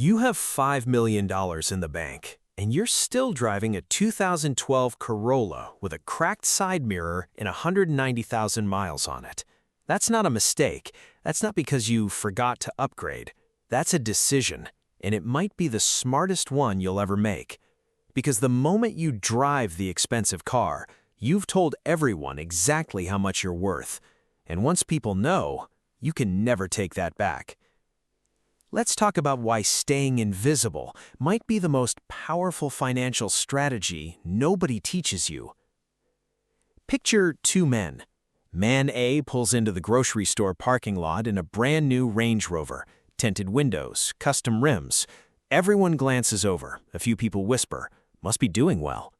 You have $5 million in the bank, and you're still driving a 2012 Corolla with a cracked side mirror and 190,000 miles on it. That's not a mistake. That's not because you forgot to upgrade. That's a decision, and it might be the smartest one you'll ever make. Because the moment you drive the expensive car, you've told everyone exactly how much you're worth. And once people know, you can never take that back. Let's talk about why staying invisible might be the most powerful financial strategy nobody teaches you. Picture two men. Man A pulls into the grocery store parking lot in a brand new Range Rover, tinted windows, custom rims. Everyone glances over. A few people whisper, "Must be doing well."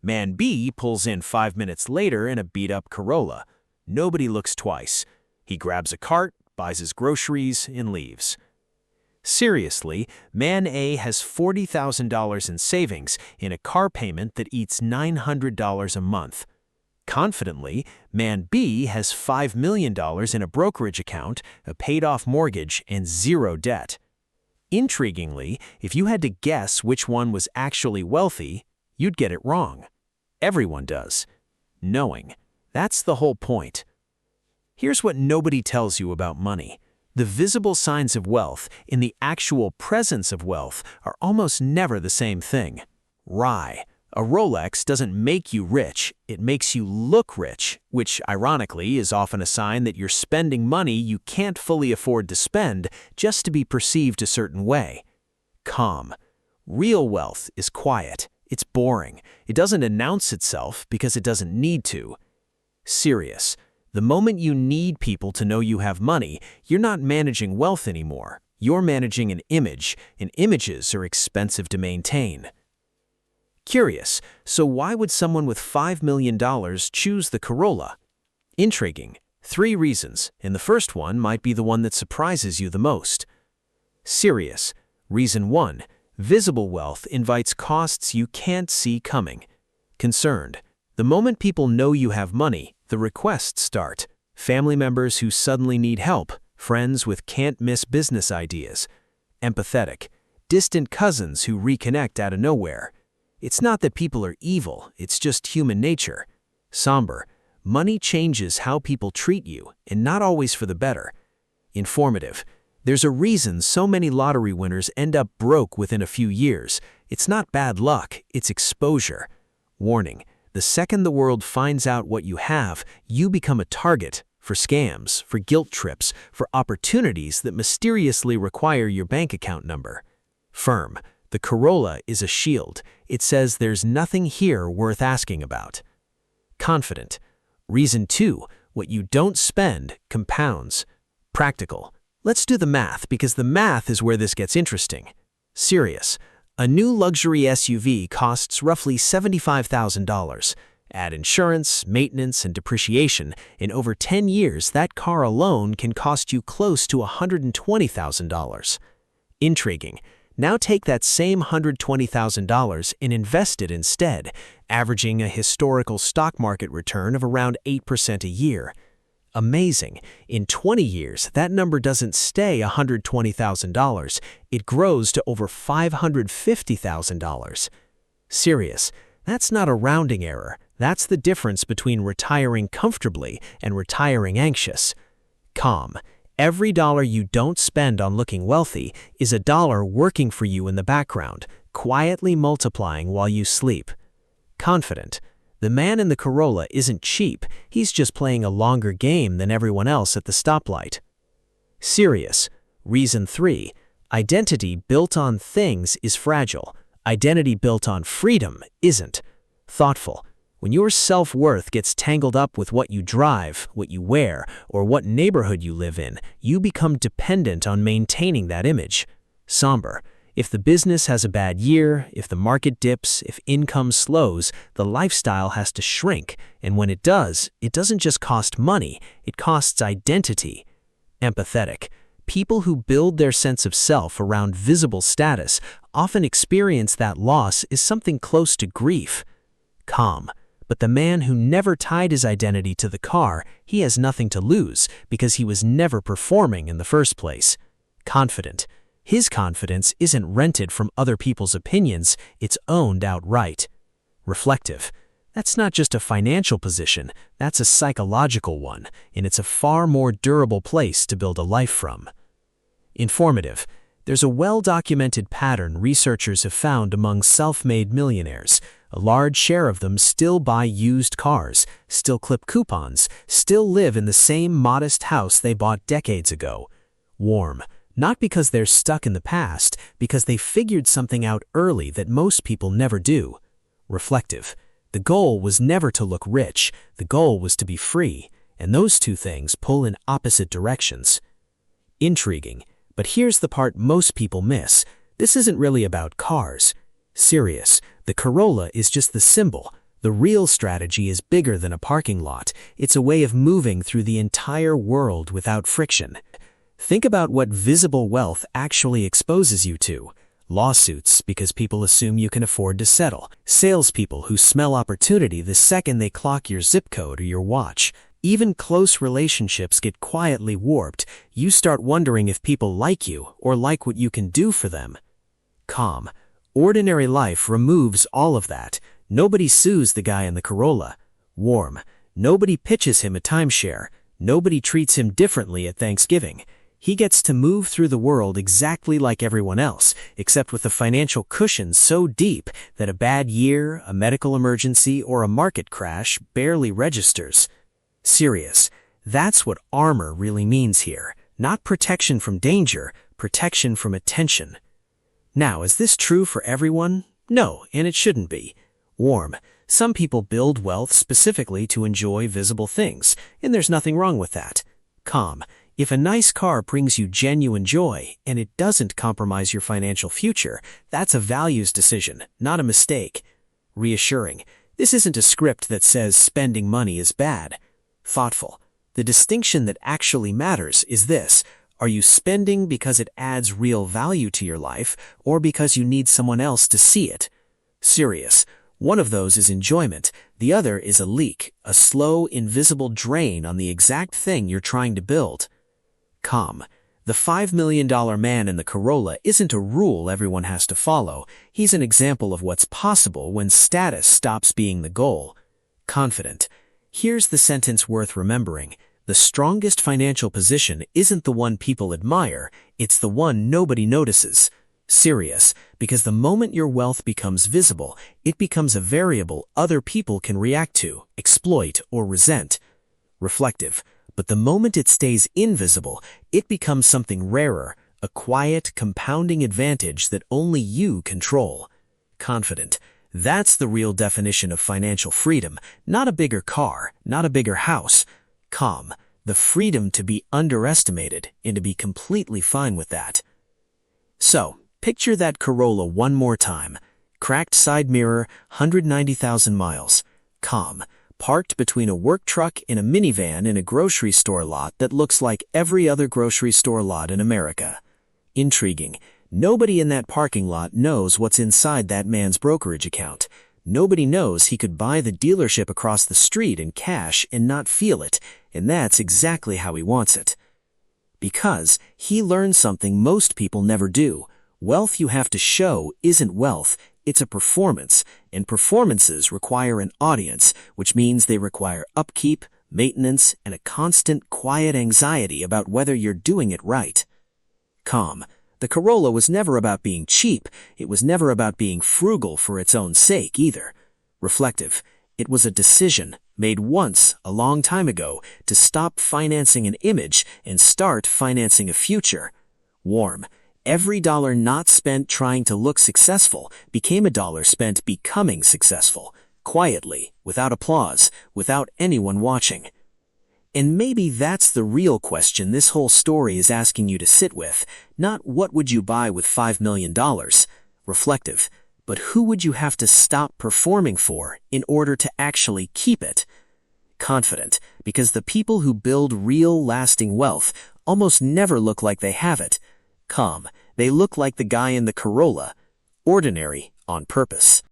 Man B pulls in 5 minutes later in a beat-up Corolla. Nobody looks twice. He grabs a cart, buys his groceries, and leaves. Seriously, Man A has $40,000 in savings in a car payment that eats $900 a month. Confidently, Man B has $5 million in a brokerage account, a paid-off mortgage, and zero debt. Intriguingly, if you had to guess which one was actually wealthy, you'd get it wrong. Everyone does. Knowing. That's the whole point. Here's what nobody tells you about money. The visible signs of wealth and the actual presence of wealth are almost never the same thing. Rye. A Rolex doesn't make you rich, it makes you look rich, which ironically is often a sign that you're spending money you can't fully afford to spend just to be perceived a certain way. Calm. Real wealth is quiet. It's boring. It doesn't announce itself because it doesn't need to. Serious. The moment you need people to know you have money, you're not managing wealth anymore. You're managing an image, and images are expensive to maintain. Curious, so why would someone with $5 million choose the Corolla? Intriguing. 3 reasons, and the first one might be the one that surprises you the most. Serious. Reason 1. Visible wealth invites costs you can't see coming. Concerned. The moment people know you have money, the requests start. Family members who suddenly need help, friends with can't-miss business ideas. Empathetic. Distant cousins who reconnect out of nowhere. It's not that people are evil, it's just human nature. Somber. Money changes how people treat you, and not always for the better. Informative. There's a reason so many lottery winners end up broke within a few years. It's not bad luck, it's exposure. Warning. The second the world finds out what you have, you become a target for scams, for guilt trips, for opportunities that mysteriously require your bank account number. Firm. The Corolla is a shield. It says there's nothing here worth asking about. Confident. Reason 2. What you don't spend compounds. Practical. Let's do the math because the math is where this gets interesting. Serious. A new luxury SUV costs roughly $75,000. Add insurance, maintenance, and depreciation. In over 10 years, that car alone can cost you close to $120,000. Intriguing. Now take that same $120,000 and invest it instead, averaging a historical stock market return of around 8% a year. Amazing. In 20 years, that number doesn't stay $120,000. It grows to over $550,000. Serious. That's not a rounding error. That's the difference between retiring comfortably and retiring anxious. Calm. Every dollar you don't spend on looking wealthy is a dollar working for you in the background, quietly multiplying while you sleep. Confident. The man in the Corolla isn't cheap, he's just playing a longer game than everyone else at the stoplight. Serious. Reason 3. Identity built on things is fragile. Identity built on freedom isn't. Thoughtful. When your self-worth gets tangled up with what you drive, what you wear, or what neighborhood you live in, you become dependent on maintaining that image. Somber. If the business has a bad year, if the market dips, if income slows, the lifestyle has to shrink, and when it does, it doesn't just cost money, it costs identity. Empathetic. People who build their sense of self around visible status often experience that loss as something close to grief. Calm. But the man who never tied his identity to the car, he has nothing to lose because he was never performing in the first place. Confident. His confidence isn't rented from other people's opinions, it's owned outright. Reflective. That's not just a financial position, that's a psychological one, and it's a far more durable place to build a life from. Informative. There's a well-documented pattern researchers have found among self-made millionaires. A large share of them still buy used cars, still clip coupons, still live in the same modest house they bought decades ago. Warm. Not because they're stuck in the past, because they figured something out early that most people never do. Reflective. The goal was never to look rich, the goal was to be free, and those two things pull in opposite directions. Intriguing. But here's the part most people miss. This isn't really about cars. Serious. The Corolla is just the symbol. The real strategy is bigger than a parking lot. It's a way of moving through the entire world without friction. Think about what visible wealth actually exposes you to. Lawsuits because people assume you can afford to settle. Salespeople who smell opportunity the second they clock your zip code or your watch. Even close relationships get quietly warped. You start wondering if people like you or like what you can do for them. Calm. Ordinary life removes all of that. Nobody sues the guy in the Corolla. Warm. Nobody pitches him a timeshare. Nobody treats him differently at Thanksgiving. He gets to move through the world exactly like everyone else, except with a financial cushion so deep that a bad year, a medical emergency, or a market crash barely registers. Serious. That's what armor really means here. Not protection from danger, protection from attention. Now, is this true for everyone? No, and it shouldn't be. Warm. Some people build wealth specifically to enjoy visible things, and there's nothing wrong with that. Calm. If a nice car brings you genuine joy, and it doesn't compromise your financial future, that's a values decision, not a mistake. Reassuring. This isn't a script that says spending money is bad. Thoughtful. The distinction that actually matters is this: are you spending because it adds real value to your life, or because you need someone else to see it? Serious. One of those is enjoyment, the other is a leak, a slow, invisible drain on the exact thing you're trying to build. Calm. The $5 million man in the Corolla isn't a rule everyone has to follow. He's an example of what's possible when status stops being the goal. Confident. Here's the sentence worth remembering. The strongest financial position isn't the one people admire, it's the one nobody notices. Serious, because the moment your wealth becomes visible, it becomes a variable other people can react to, exploit, or resent. Reflective. But the moment it stays invisible, it becomes something rarer, a quiet, compounding advantage that only you control. Confident. That's the real definition of financial freedom, not a bigger car, not a bigger house. Calm. The freedom to be underestimated and to be completely fine with that. So, picture that Corolla one more time. Cracked side mirror, 190,000 miles. Calm. Parked between a work truck and a minivan in a grocery store lot that looks like every other grocery store lot in America. Intriguing. Nobody in that parking lot knows what's inside that man's brokerage account. Nobody knows he could buy the dealership across the street in cash and not feel it, and that's exactly how he wants it. Because he learned something most people never do. Wealth you have to show isn't wealth, it's a performance, and performances require an audience, which means they require upkeep, maintenance, and a constant, quiet anxiety about whether you're doing it right. Calm. The Corolla was never about being cheap, it was never about being frugal for its own sake either. Reflective. It was a decision, made once, a long time ago, to stop financing an image and start financing a future. Warm. Every dollar not spent trying to look successful became a dollar spent becoming successful, quietly, without applause, without anyone watching. And maybe that's the real question this whole story is asking you to sit with, not what would you buy with $5 million, reflective, but who would you have to stop performing for in order to actually keep it? Confident, because the people who build real, lasting wealth almost never look like they have it. Calm, they look like the guy in the Corolla, ordinary on purpose.